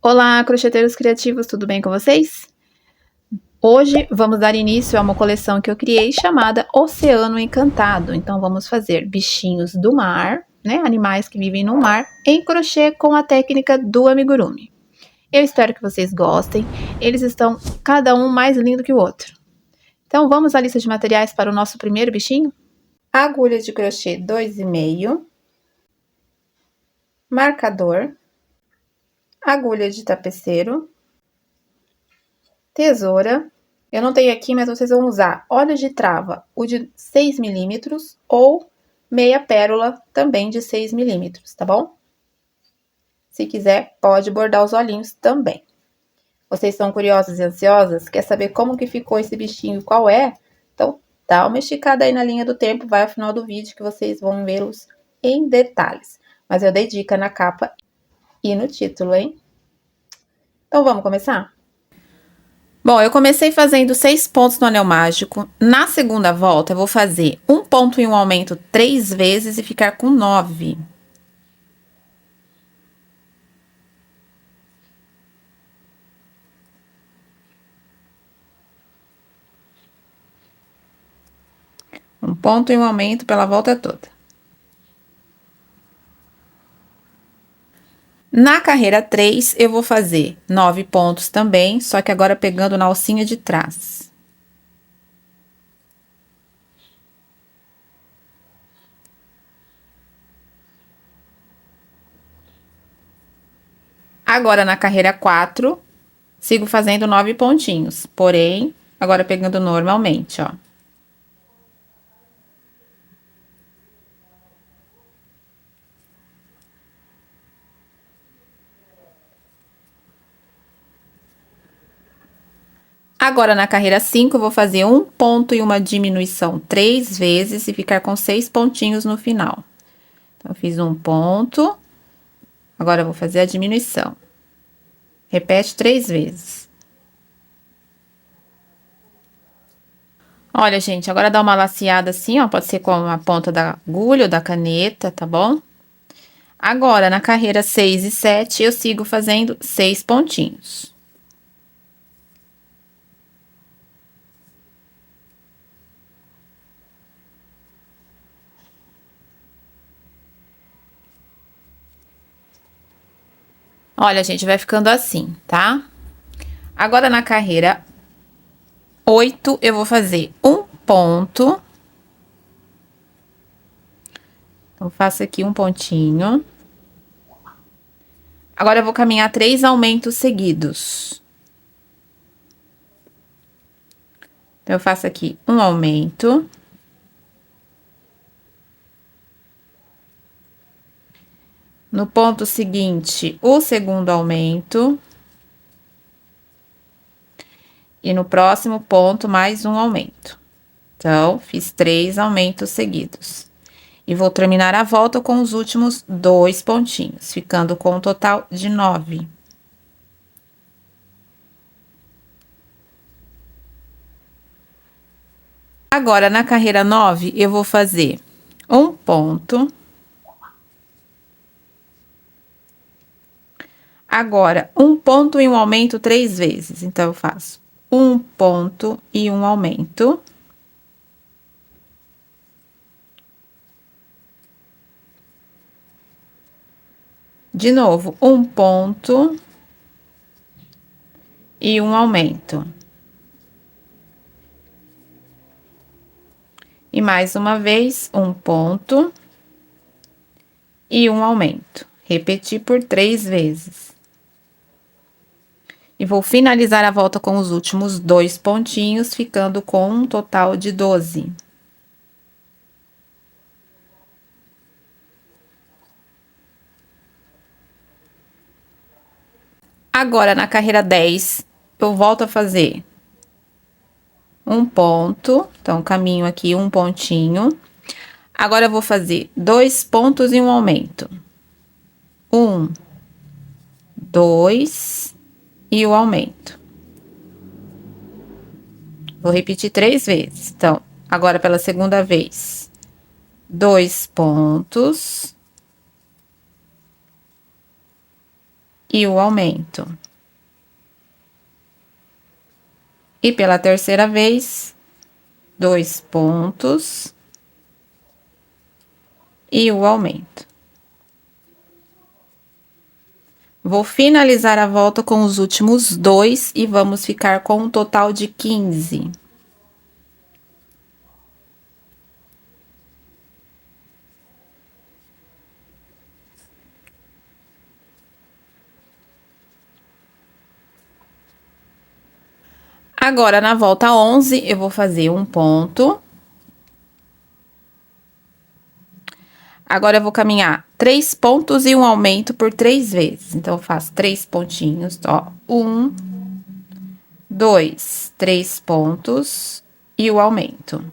Olá, crocheteiros criativos, tudo bem com vocês? Hoje vamos dar início a uma coleção que eu criei chamada Oceano Encantado. Então vamos fazer bichinhos do mar, né, animais que vivem no mar, em crochê com a técnica do amigurumi. Eu espero que vocês gostem, eles estão cada um mais lindo que o outro. Então vamos à lista de materiais para o nosso primeiro bichinho? Agulha de crochê 2,5, marcador, agulha de tapeceiro, tesoura. Eu não tenho aqui, mas vocês vão usar óleo de trava, o de 6 milímetros, ou meia pérola, também de 6 milímetros, tá bom? Se quiser, pode bordar os olhinhos também. Vocês são curiosas e ansiosas? Quer saber como que ficou esse bichinho, qual é? Então, dá uma esticada aí na linha do tempo, vai ao final do vídeo que vocês vão vê-los em detalhes. Mas eu dei dica na capa e no título, hein? Então, vamos começar? Bom, eu comecei fazendo 6 pontos no anel mágico. Na segunda volta, eu vou fazer um ponto e um aumento 3 vezes e ficar com 9. Um ponto e um aumento pela volta toda. Na carreira 3, eu vou fazer 9 pontos também, só que agora pegando na alcinha de trás. Agora, na carreira 4, sigo fazendo 9 pontinhos, porém, agora pegando normalmente, ó. Agora, na carreira 5, eu vou fazer um ponto e uma diminuição 3 vezes e ficar com 6 pontinhos no final. Então, eu fiz um ponto, agora eu vou fazer a diminuição. Repete 3 vezes. Olha, gente, agora dá uma laceada assim, ó, pode ser com a ponta da agulha ou da caneta, tá bom? Agora, na carreira 6 e 7, eu sigo fazendo 6 pontinhos. Olha, gente, vai ficando assim, tá? Agora, na carreira 8, eu vou fazer um ponto. Então, faço aqui um pontinho. Agora, eu vou caminhar 3 aumentos seguidos. Então, eu faço aqui um aumento. No ponto seguinte, o segundo aumento. E no próximo ponto, mais um aumento. Então, fiz 3 aumentos seguidos. E vou terminar a volta com os últimos 2 pontinhos, ficando com um total de 9. Agora, na carreira 9, eu vou fazer um ponto. Agora, um ponto e um aumento 3 vezes. Então, eu faço um ponto e um aumento. De novo, um ponto e um aumento. E mais uma vez, um ponto e um aumento. Repetir por 3 vezes. E vou finalizar a volta com os últimos 2 pontinhos, ficando com um total de 12. Agora, na carreira 10, eu volto a fazer um ponto. Então, caminho aqui um pontinho. Agora, eu vou fazer 2 pontos e um aumento. 1, 2 e o aumento. Vou repetir 3 vezes. Então, agora pela segunda vez, 2 pontos. e o aumento. E pela terceira vez, 2 pontos e o aumento. Vou finalizar a volta com os últimos 2 e vamos ficar com um total de 15. Agora, na volta 11, eu vou fazer um ponto. Agora, eu vou caminhar 3 pontos e um aumento por 3 vezes. Então, eu faço 3 pontinhos, ó. 1, 2, 3 pontos e o aumento.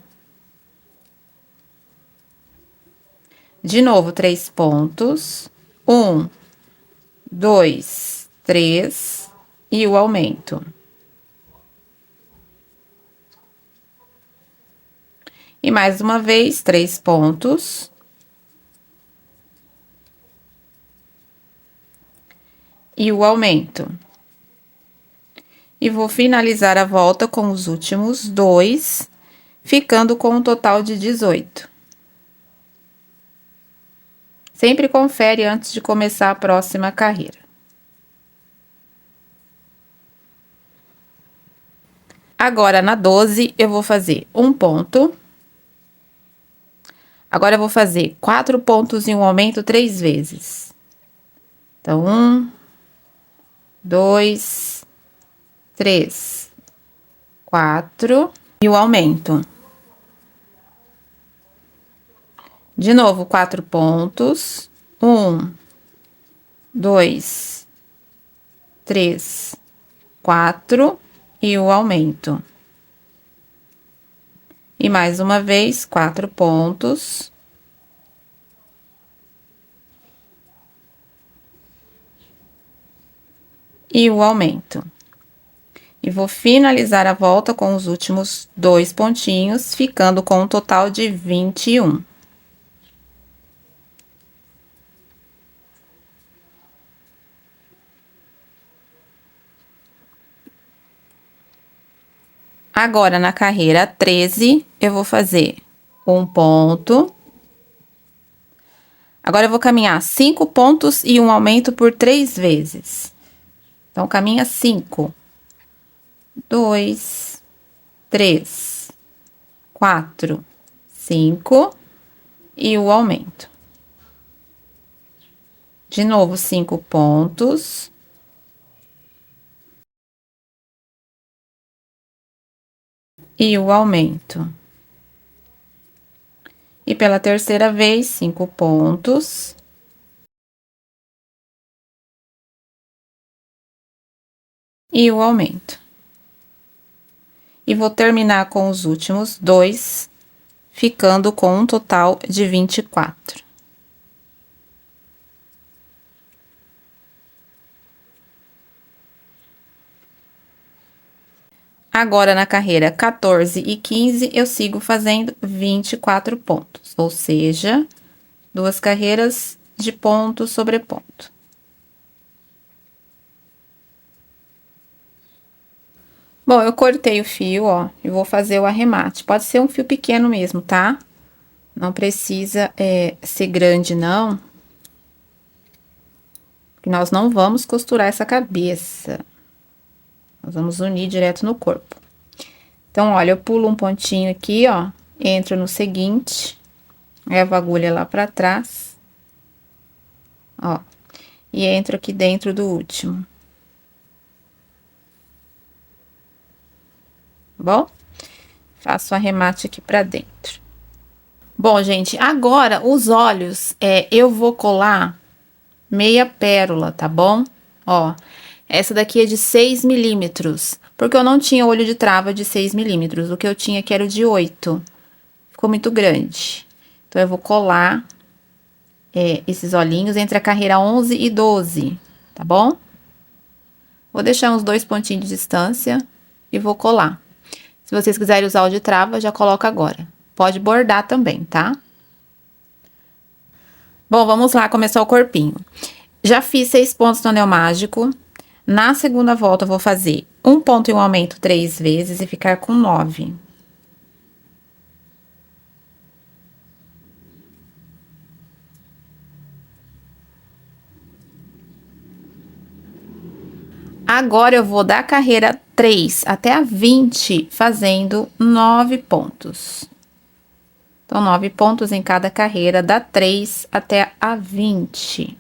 De novo, 3 pontos. 1, 2, 3 e o aumento. E mais uma vez, 3 pontos. E o aumento. E vou finalizar a volta com os últimos 2, ficando com um total de 18. Sempre confere antes de começar a próxima carreira. Agora, na 12, eu vou fazer um ponto. Agora, eu vou fazer 4 pontos e um aumento 3 vezes. Então, 1, 2, 3, 4 e o aumento. De novo, 4 pontos. 1, 2, 3, 4 e o aumento. E mais uma vez, 4 pontos. E o aumento. E vou finalizar a volta com os últimos 2 pontinhos, ficando com um total de 21. Agora, na carreira 13, eu vou fazer um ponto. Agora, eu vou caminhar 5 pontos e um aumento por 3 vezes. Então, caminha 5. 2, 3, 4, 5 e o aumento. De novo, 5 pontos. E o aumento. E pela terceira vez, 5 pontos. E o aumento. E vou terminar com os últimos 2, ficando com um total de 24. Agora, na carreira 14 e 15, eu sigo fazendo 24 pontos, ou seja, 2 carreiras de ponto sobre ponto. Bom, eu cortei o fio, ó, e vou fazer o arremate. Pode ser um fio pequeno mesmo, tá? Não precisa ser grande, não. Porque nós não vamos costurar essa cabeça. Nós vamos unir direto no corpo. Então, olha, eu pulo um pontinho aqui, ó, entro no seguinte, levo a agulha lá pra trás, ó, e entro aqui dentro do último. Bom? Faço o arremate aqui pra dentro. Bom, gente, agora os olhos, eu vou colar meia pérola, tá bom? Ó, essa daqui é de 6 milímetros, porque eu não tinha olho de trava de 6 milímetros, o que eu tinha que era o de 8. Ficou muito grande. Então, eu vou colar esses olhinhos entre a carreira 11 e 12, tá bom? Vou deixar uns 2 pontinhos de distância e vou colar. Se vocês quiserem usar o de trava, já coloca agora. Pode bordar também, tá? Bom, vamos lá começar o corpinho. Já fiz 6 pontos no anel mágico. Na segunda volta, eu vou fazer um ponto e um aumento 3 vezes e ficar com 9. Agora, eu vou da carreira 3 até a 20, fazendo 9 pontos. Então, 9 pontos em cada carreira, dá 3 até a 20.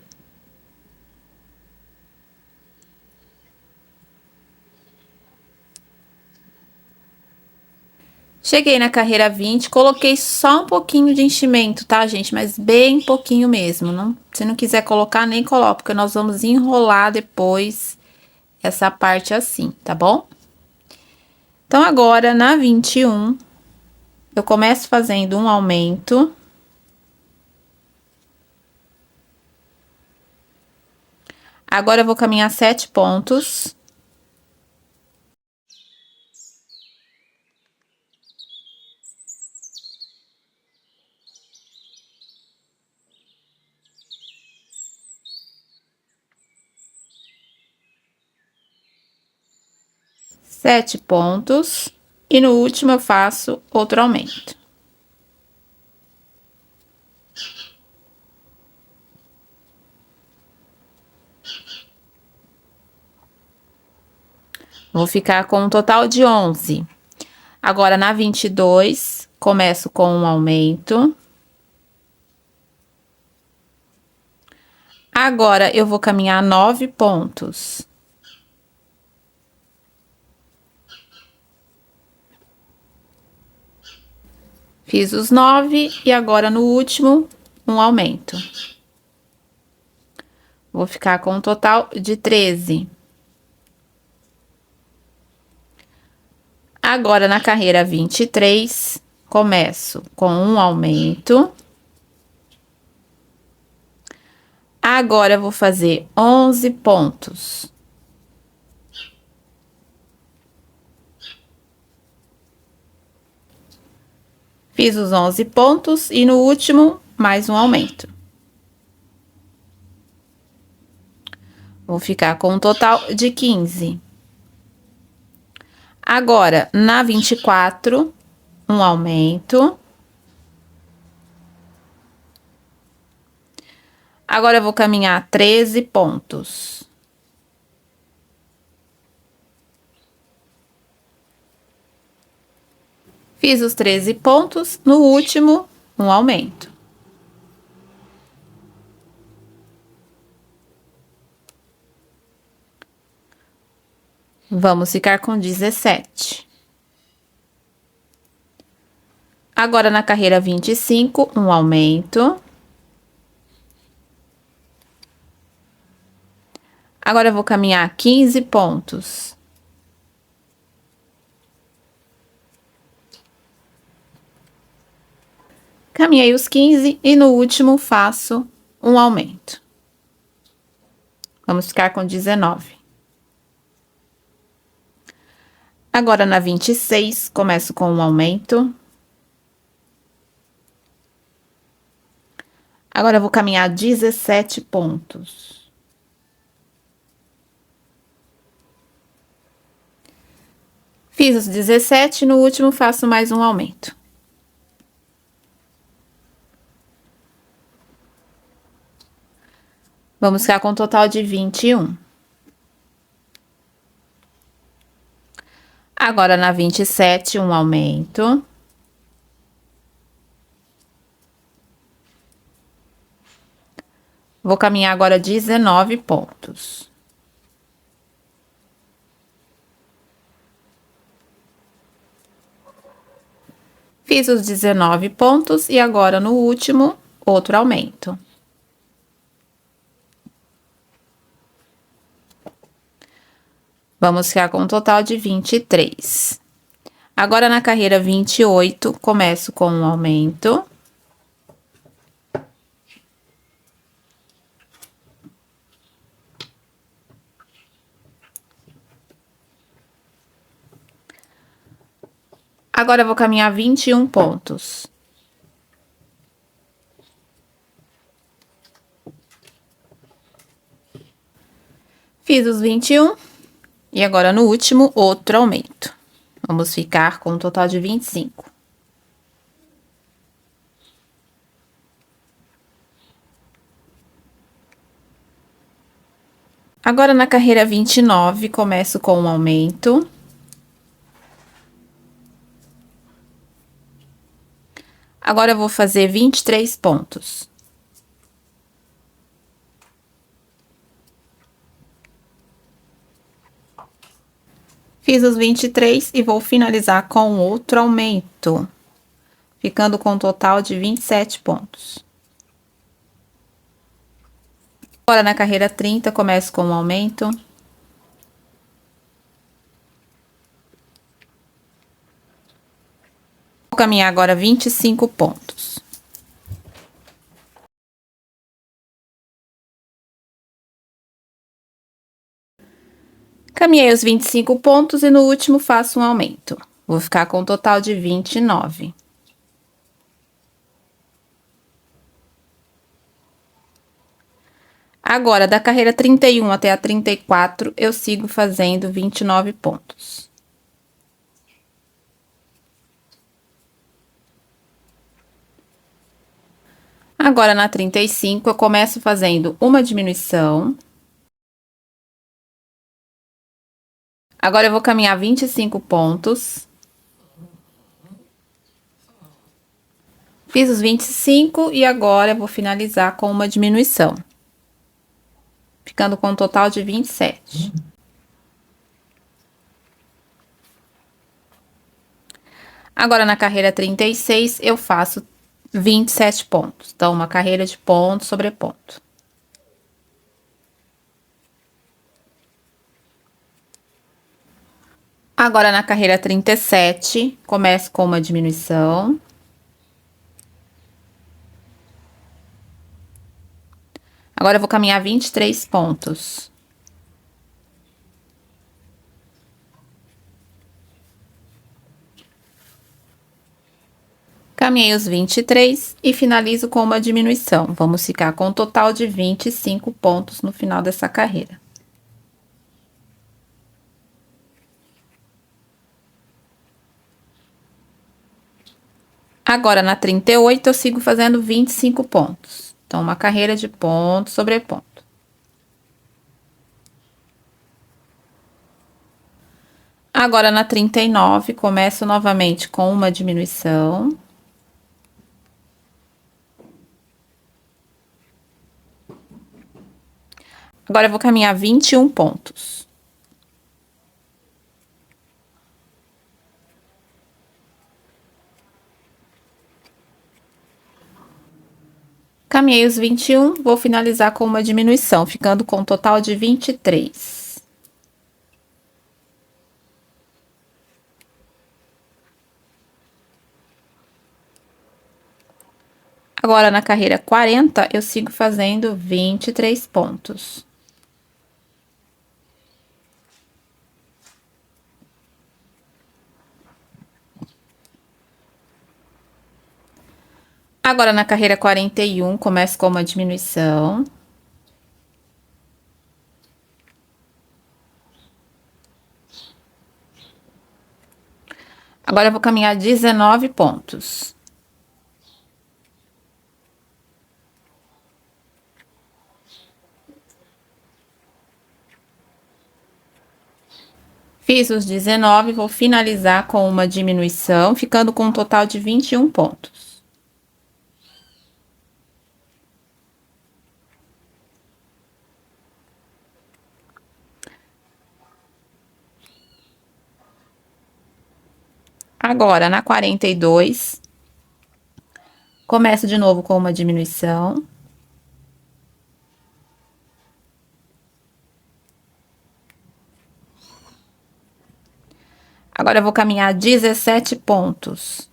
Cheguei na carreira 20, coloquei só um pouquinho de enchimento, tá, gente? Mas bem pouquinho mesmo. Não, se não quiser colocar, nem coloca, porque nós vamos enrolar depois essa parte assim, tá bom? Então, agora, na 21, eu começo fazendo um aumento. Agora, eu vou caminhar 7 pontos. Sete pontos. E no último, eu faço outro aumento. Vou ficar com um total de 11. Agora, na 22, começo com um aumento. Agora, eu vou caminhar 9 pontos. Fiz os 9 e agora, no último, um aumento. Vou ficar com um total de 13. Agora, na carreira 23, começo com um aumento. Agora, eu vou fazer 11 pontos. Fiz os 11 pontos e no último, mais um aumento. Vou ficar com um total de 15. Agora, na 24, um aumento. Agora, eu vou caminhar 13 pontos. Fiz os 13 pontos, no último, um aumento. Vamos ficar com 17. Agora, na carreira 25, um aumento. Agora, eu vou caminhar 15 pontos. Caminhei os 15 e no último faço um aumento. Vamos ficar com 19. Agora, na 26, começo com um aumento. Agora, eu vou caminhar 17 pontos. Fiz os 17, no último faço mais um aumento. Vamos ficar com um total de 21. Agora, na 27, um aumento. Vou caminhar agora 19 pontos. Fiz os 19 pontos e agora, no último, outro aumento. Vamos ficar com um total de 23. Agora, na carreira 28, começo com um aumento. Agora, eu vou caminhar 21 pontos. Fiz os 21 e agora no último, outro aumento. Vamos ficar com um total de 25. Agora na carreira 29, começo com um aumento. Agora eu vou fazer 23 pontos. Fiz os 23 e vou finalizar com outro aumento, ficando com um total de 27 pontos. Agora na carreira 30, começo com um aumento. Vou caminhar agora 25 pontos. Caminhei os 25 pontos e no último faço um aumento. Vou ficar com um total de 29. Agora, da carreira 31 até a 34, eu sigo fazendo 29 pontos. Agora, na 35, eu começo fazendo uma diminuição. Agora, eu vou caminhar 25 pontos. Fiz os 25 e agora eu vou finalizar com uma diminuição, ficando com um total de 27. Agora, na carreira 36, eu faço 27 pontos. Então, uma carreira de ponto sobre ponto. Agora, na carreira 37, começo com uma diminuição. Agora, eu vou caminhar 23 pontos. Caminhei os 23 e finalizo com uma diminuição. Vamos ficar com um total de 25 pontos no final dessa carreira. Agora, na 38, eu sigo fazendo 25 pontos. Então, uma carreira de ponto sobre ponto. Agora, na 39, começo novamente com uma diminuição. Agora, eu vou caminhar 21 pontos. Caminhei os 21, vou finalizar com uma diminuição, ficando com um total de 23. Agora, na carreira 40, eu sigo fazendo 23 pontos. Agora, na carreira 41, começo com uma diminuição. Agora, eu vou caminhar 19 pontos. Fiz os 19, vou finalizar com uma diminuição, ficando com um total de 21 pontos. Agora, na 42, começo de novo com uma diminuição. Agora, eu vou caminhar 17 pontos.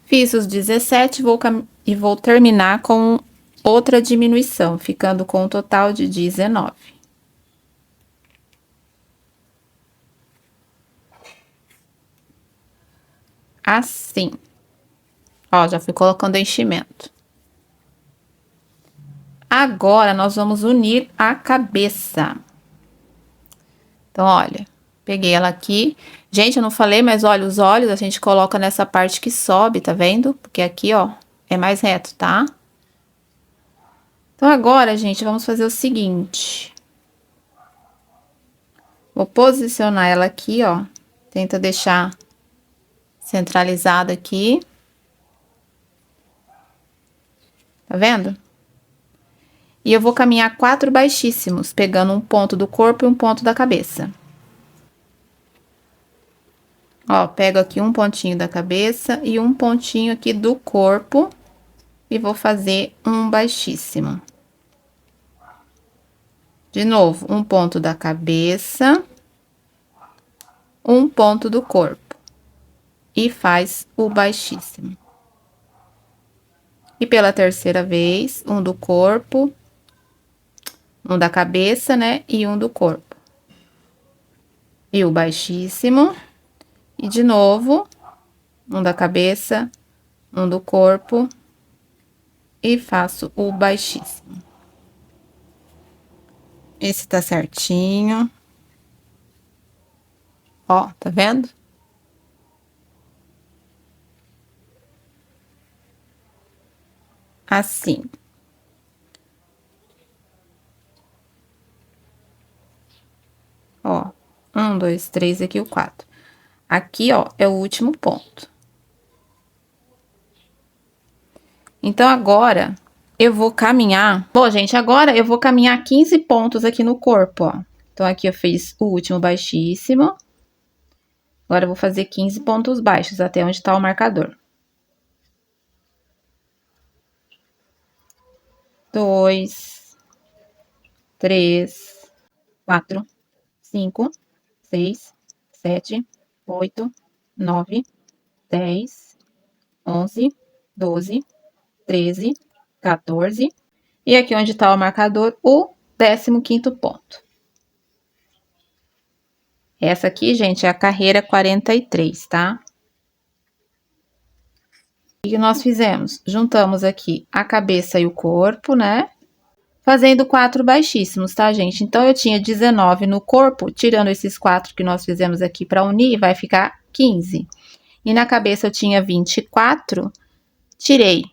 Fiz os 17 e vou terminar com outra diminuição, ficando com um total de 19. Assim. Ó, já fui colocando enchimento. Agora, nós vamos unir a cabeça. Então, olha, peguei ela aqui. Gente, eu não falei, mas olha, os olhos a gente coloca nessa parte que sobe, tá vendo? Porque aqui, ó, é mais reto, tá? Então, agora, gente, vamos fazer o seguinte. Vou posicionar ela aqui, ó. Tenta deixar centralizada aqui. Tá vendo? E eu vou caminhar 4 baixíssimos, pegando um ponto do corpo e um ponto da cabeça. Ó, pego aqui um pontinho da cabeça e um pontinho aqui do corpo e vou fazer um baixíssimo. De novo, um ponto da cabeça, um ponto do corpo e faz o baixíssimo. E pela terceira vez, um do corpo, um da cabeça, né? E um do corpo. E o baixíssimo. E de novo, um da cabeça, um do corpo e faço o baixíssimo. Esse tá certinho. Ó, tá vendo? Assim. Ó, 1, 2, 3, aqui o 4. Aqui, ó, é o último ponto. Então, agora, eu vou caminhar... Bom, gente, agora eu vou caminhar 15 pontos aqui no corpo, ó. Então, aqui eu fiz o último baixíssimo. Agora, eu vou fazer 15 pontos baixos, até onde tá o marcador. 2, 3, 4, 5, 6, 7, 8, 9, 10, 11, 12, 13, 14. E aqui onde tá o marcador, o 15º ponto. Essa aqui, gente, é a carreira 43, tá? O que nós fizemos? Juntamos aqui a cabeça e o corpo, né? Fazendo 4 baixíssimos, tá, gente? Então, eu tinha 19 no corpo, tirando esses 4 que nós fizemos aqui para unir, vai ficar 15. E na cabeça eu tinha 24, tirei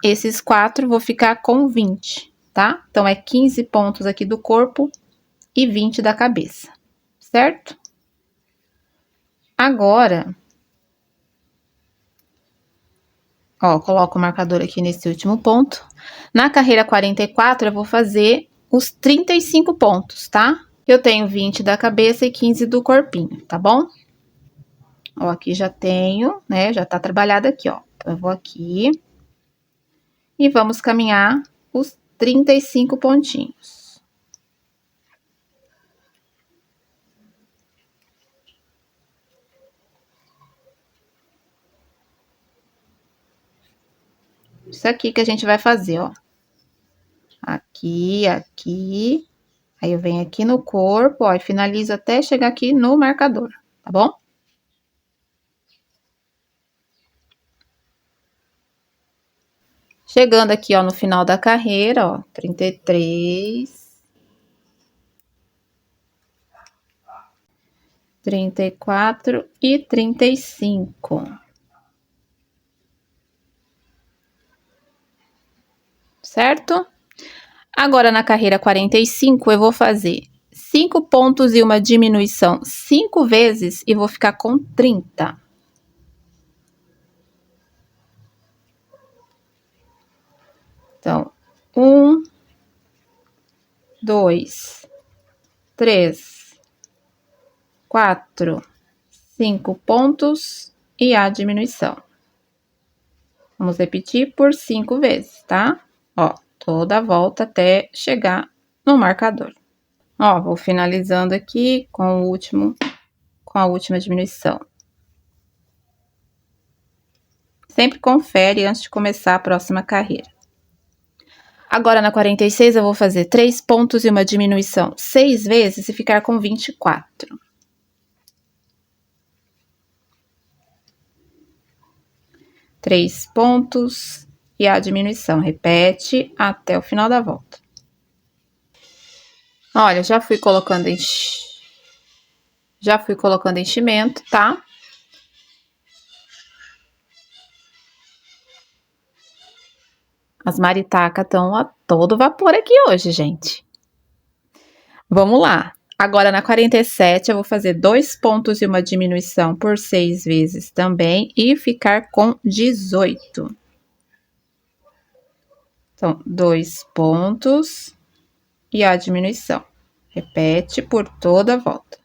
esses 4, vou ficar com 20, tá? Então, é 15 pontos aqui do corpo e 20 da cabeça, certo? Agora, ó, coloco o marcador aqui nesse último ponto. Na carreira 44, eu vou fazer os 35 pontos, tá? Eu tenho 20 da cabeça e 15 do corpinho, tá bom? Ó, aqui já tenho, né? Já tá trabalhado aqui, ó. Então, eu vou aqui e vamos caminhar os 35 pontinhos. Isso aqui que a gente vai fazer, ó. Aqui, aqui. Aí, eu venho aqui no corpo, ó, e finalizo até chegar aqui no marcador, tá bom? Chegando aqui, ó, no final da carreira, ó, 33. 34 e 35. Certo? Agora, na carreira 45, eu vou fazer 5 pontos e uma diminuição 5 vezes e vou ficar com 30. Então, 1, 2, 3, 4, 5 pontos e a diminuição. Vamos repetir por 5 vezes, tá? Ó, toda a volta até chegar no marcador. Ó, vou finalizando aqui com a última diminuição. Sempre confere antes de começar a próxima carreira. Agora, na 46, eu vou fazer 3 pontos e uma diminuição 6 vezes e ficar com 24. 3 pontos e a diminuição. Repete até o final da volta. Olha, já fui colocando enchimento, tá? As maritacas estão a todo vapor aqui hoje, gente. Vamos lá. Agora, na 47, eu vou fazer 2 pontos e uma diminuição por 6 vezes também e ficar com 18. Então, 2 pontos e a diminuição. Repete por toda a volta.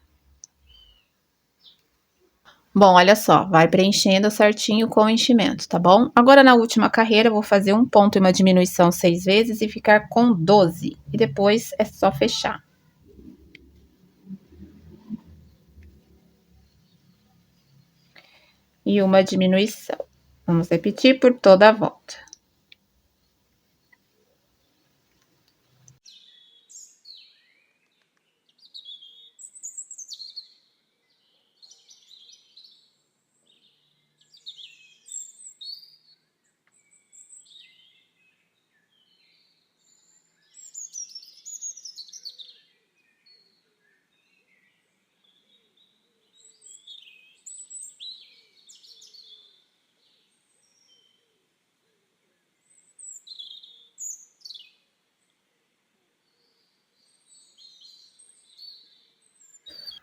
Bom, olha só, vai preenchendo certinho com o enchimento, tá bom? Agora, na última carreira, eu vou fazer 1 ponto e uma diminuição 6 vezes e ficar com 12. E depois é só fechar. E uma diminuição. Vamos repetir por toda a volta.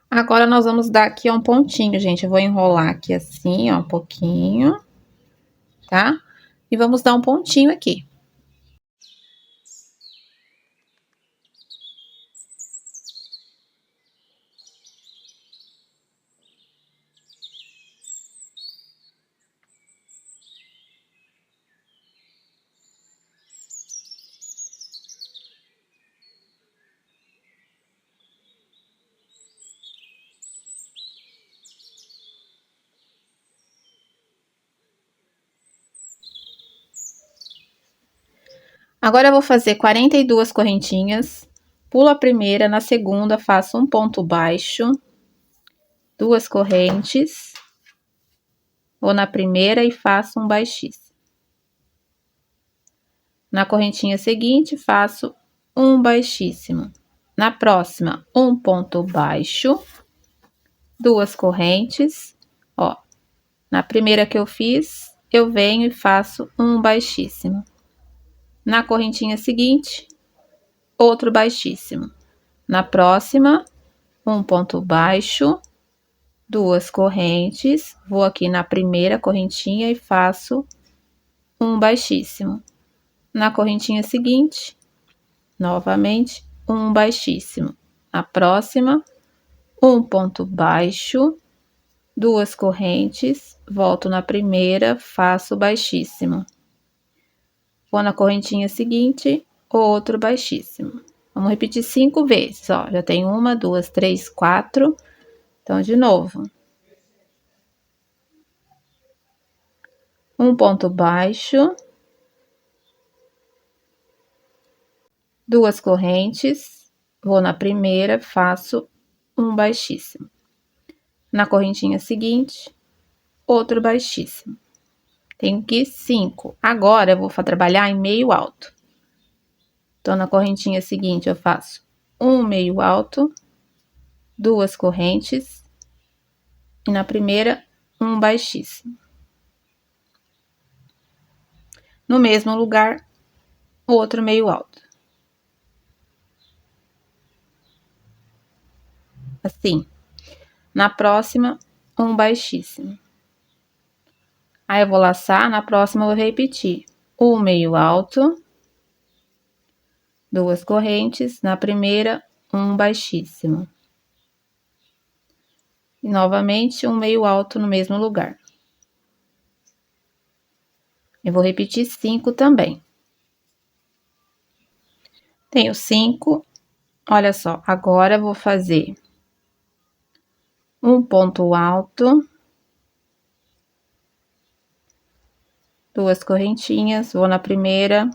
Agora, nós vamos dar aqui um pontinho, gente. Eu vou enrolar aqui assim, ó, um pouquinho, tá? E vamos dar um pontinho aqui. Agora, eu vou fazer 42 correntinhas, pulo a primeira, na segunda, faço um ponto baixo, 2 correntes, vou na primeira e faço um baixíssimo. Na correntinha seguinte, faço um baixíssimo. Na próxima, um ponto baixo, 2 correntes, ó. Na primeira que eu fiz, eu venho e faço um baixíssimo. Na correntinha seguinte, outro baixíssimo. Na próxima, um ponto baixo, 2 correntes, vou aqui na primeira correntinha e faço um baixíssimo. Na correntinha seguinte, novamente, um baixíssimo. Na próxima, um ponto baixo, 2 correntes, volto na primeira, faço baixíssimo. Vou na correntinha seguinte, outro baixíssimo. Vamos repetir 5 vezes, ó. Já tem 1, 2, 3, 4. Então, de novo. Um ponto baixo. 2 correntes. Vou na primeira, faço um baixíssimo. Na correntinha seguinte, outro baixíssimo. Tenho aqui 5. Agora, eu vou trabalhar em meio alto. Então, na correntinha seguinte, eu faço um meio alto, 2 correntes, e na primeira, um baixíssimo. No mesmo lugar, outro meio alto. Assim. Na próxima, um baixíssimo. Aí, eu vou laçar, na próxima, eu vou repetir. Um meio alto, 2 correntes, na primeira, um baixíssimo. E, novamente, um meio alto no mesmo lugar. Eu vou repetir 5 também. Tenho 5. Olha só, agora eu vou fazer um ponto alto, 2 correntinhas, vou na primeira,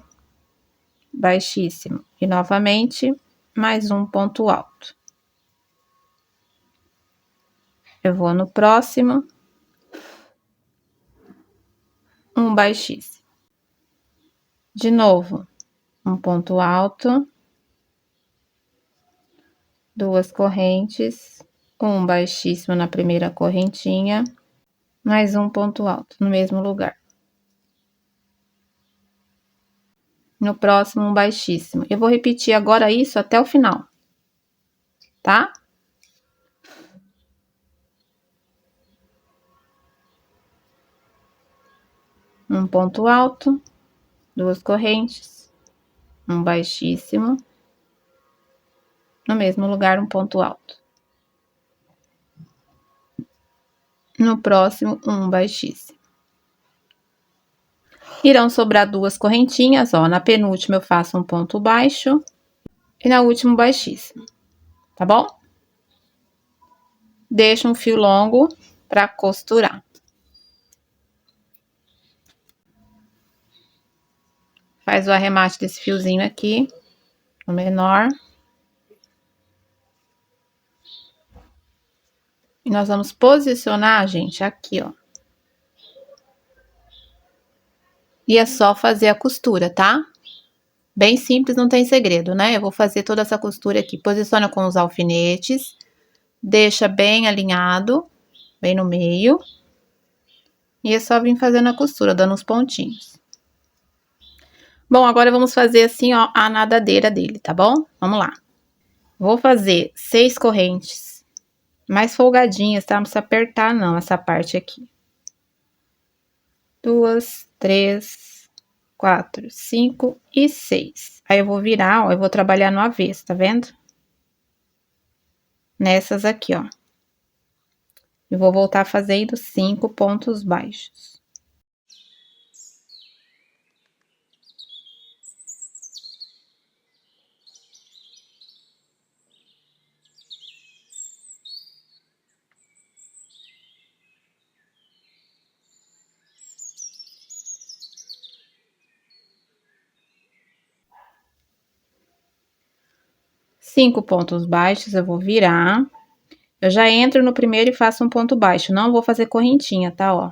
baixíssimo. E, novamente, mais um ponto alto. Eu vou no próximo, um baixíssimo. De novo, um ponto alto, 2 correntes, um baixíssimo na primeira correntinha, mais um ponto alto no mesmo lugar. No próximo, um baixíssimo. Eu vou repetir agora isso até o final, tá? Um ponto alto, 2 correntes, um baixíssimo, no mesmo lugar, um ponto alto. No próximo, um baixíssimo. Irão sobrar 2 correntinhas, ó. Na penúltima eu faço um ponto baixo e na última um baixíssimo, tá bom? Deixo um fio longo para costurar. Faz o arremate desse fiozinho aqui, o menor. E nós vamos posicionar, gente, aqui, ó. E é só fazer a costura, tá? Bem simples, não tem segredo, né? Eu vou fazer toda essa costura aqui. Posiciona com os alfinetes, deixa bem alinhado, bem no meio. E é só vir fazendo a costura, dando uns pontinhos. Bom, agora vamos fazer assim, ó, a nadadeira dele, tá bom? Vamos lá. Vou fazer 6 correntes, mais folgadinhas, tá? Não precisa apertar, não, essa parte aqui. 2, 3, 4, 5 e 6. Aí eu vou virar, ó, eu vou trabalhar no avesso, tá vendo? Nessas aqui, ó. Eu vou voltar fazendo 5 pontos baixos. Cinco pontos baixos, eu vou virar. Eu já entro no primeiro e faço um ponto baixo. Não vou fazer correntinha, tá, ó.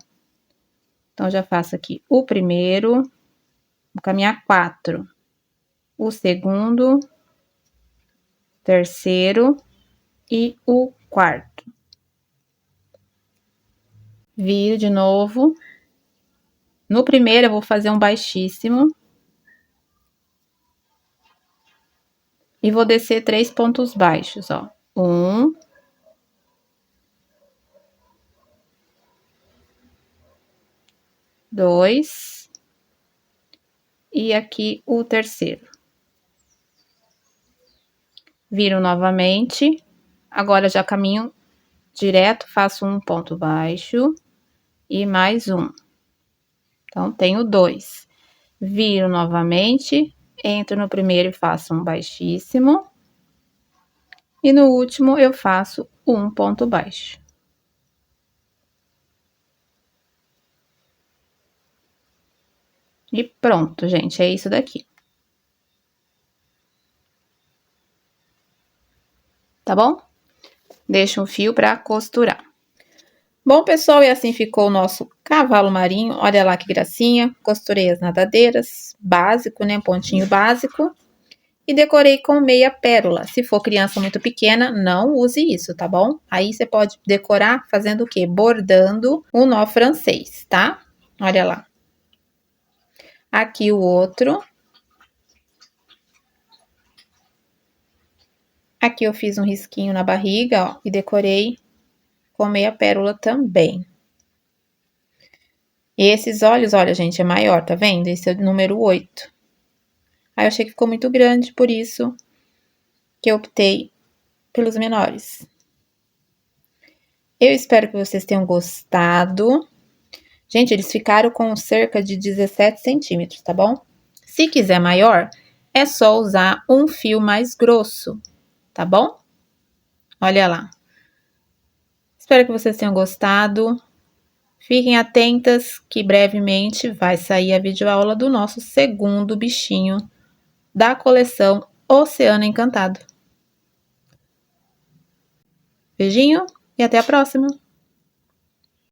Então, já faço aqui o primeiro, vou caminhar 4. O segundo, terceiro e o quarto. Viro de novo. No primeiro, eu vou fazer um baixíssimo. E vou descer 3 pontos baixos, ó. 1. 2. E aqui o terceiro. Viro novamente. Agora, já caminho direto, faço um ponto baixo. E mais um. Então, tenho 2. Viro novamente, entro no primeiro e faço um baixíssimo. E no último, eu faço um ponto baixo. E pronto, gente, é isso daqui. Tá bom? Deixa um fio pra costurar. Bom, pessoal, e assim ficou o nosso cavalo marinho. Olha lá que gracinha. Costurei as nadadeiras, básico, né? Pontinho básico. E decorei com meia pérola. Se for criança muito pequena, não use isso, tá bom? Aí você pode decorar fazendo o quê? Bordando um nó francês, tá? Olha lá. Aqui o outro. Aqui eu fiz um risquinho na barriga, ó, e decorei com meia pérola também. E esses olhos, olha, gente, é maior, tá vendo? Esse é o número 8. Aí eu achei que ficou muito grande, por isso que eu optei pelos menores. Eu espero que vocês tenham gostado. Gente, eles ficaram com cerca de 17 centímetros, tá bom? Se quiser maior, é só usar um fio mais grosso, tá bom? Olha lá. Espero que vocês tenham gostado. Fiquem atentas que brevemente vai sair a videoaula do nosso segundo bichinho da coleção Oceano Encantado. Beijinho e até a próxima!